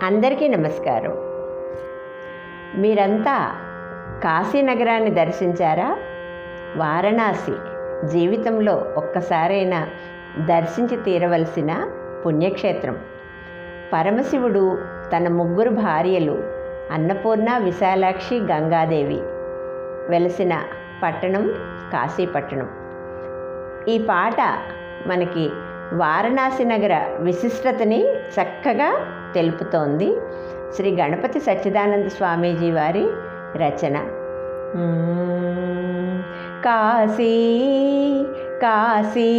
అందరికీ నమస్కారం. మీరంతా కాశీనగరాన్ని దర్శించారా? వారణాసి జీవితంలో ఒక్కసారైనా దర్శించి తీరవలసిన పుణ్యక్షేత్రం. పరమశివుడు తన 3 భార్యలు అన్నపూర్ణ, విశాలాక్షి, గంగాదేవి వెలసిన పట్టణం కాశీపట్టణం. ఈ పాట మనకి వారణాసి నగర విశిష్టతని చక్కగా తెలుపుతోంది. శ్రీ గణపతి సచ్చిదానంద స్వామీజీ వారి రచన. కాశీ కాశీ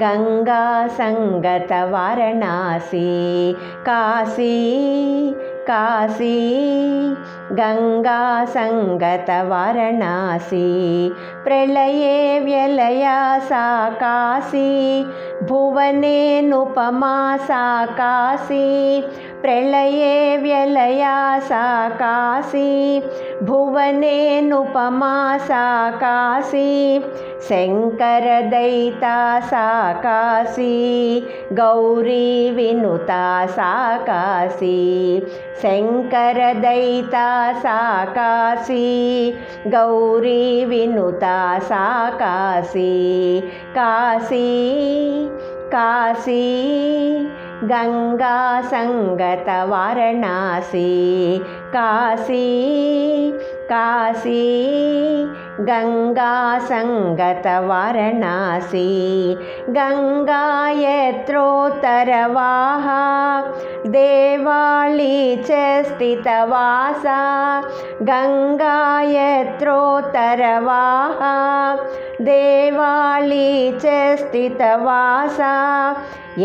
గంగా సంగత వారణాసి, కాశీ కాశీ గంగా సంగత వారణాసి, ప్రళయే వ్యలయా సా కాశీ, భువనేనుపమా సా కాశీ, ప్రళయే వ్యలయా సా కాశీ, భువనేనుపమా సా కాశీ, శంకరదయితా సా కాశీ, గౌరీ వినుతా సా కాశీ, శంకరదయితా సా కాశీ, గౌరీ వినుతా సా కాశీ, కాశీ కాశీ గంగా సంగత వారణాసి, కాశీ కాశీ గంగా సంగత వారణాసి, గంగా యత్రోత్తరవాహ దేవాళీ చ స్థితవాసా, గంగా యత్రోత్తరవాహ దేవాళీ చ స్థితవాసా,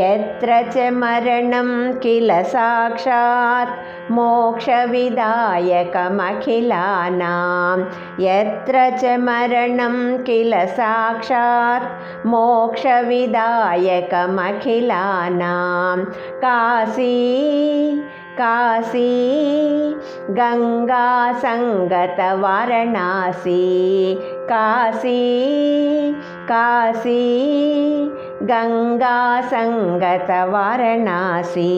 యత్ర చ మరణం కిల సాక్షాత్ మోక్షవిదాయకమఖిలానాం, యత్ర చ మరణం కిల సాక్షాత్ మోక్షవిదాయకమఖిలానాం, కాశీ కాశీ గంగా సంగత వారణాసి, కాశీ కాశీ గంగా సంగత వారణాసి,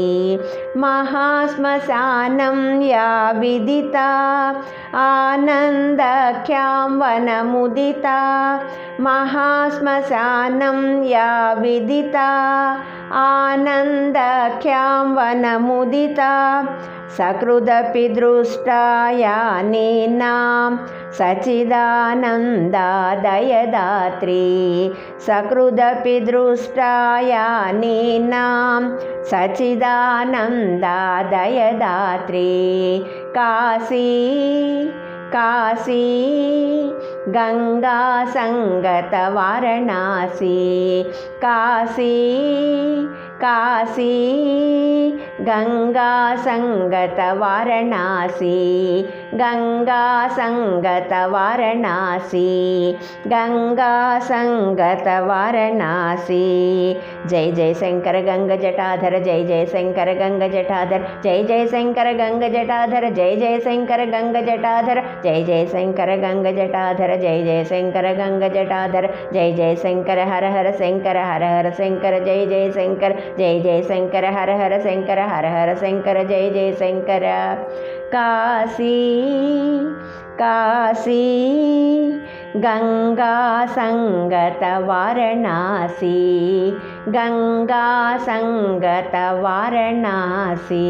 మహాశ్మశానం యా విదితా ఆనందఖ్యాం వనముదితా, మహాశ్మశానం యా విదితా ఆనందఖ్యాం వనముదితా, సకృదపి దృష్టా యానీనాం సచిదానందాదయదాత్రీ, సకృదపి దృష్టా యానీనాం సచిదానందాదయదాత్రీ, కాశీ కాశీ గంగా సంగత వారణాసి, కాశీ కాశీ గంగా సంగత వారణాసి, గంగా సంగత వారణాసి, గంగా సంగత వారణాసి. జై జయ శంకర గంగ జటాధర, జై జయ శంకర గంగ జటాధర, జై జయ శంకర గంగ జటాధర, జై జయ శంకర గంగ జటాధర, జై జయ శంకర గంగ జటాధర, జై జయ శంకర గంగ జటాధర, జై జయ శంకర హర హర శంకర, హర హర శంకర, జై జయ శంకర, జై జయ శంకర, హర హర శంకర, హర హర శంకర, జై జయ శంకర. కాశీ కాశీ గంగా సంగత వారణాసి, గంగా సంగత వారణాసి.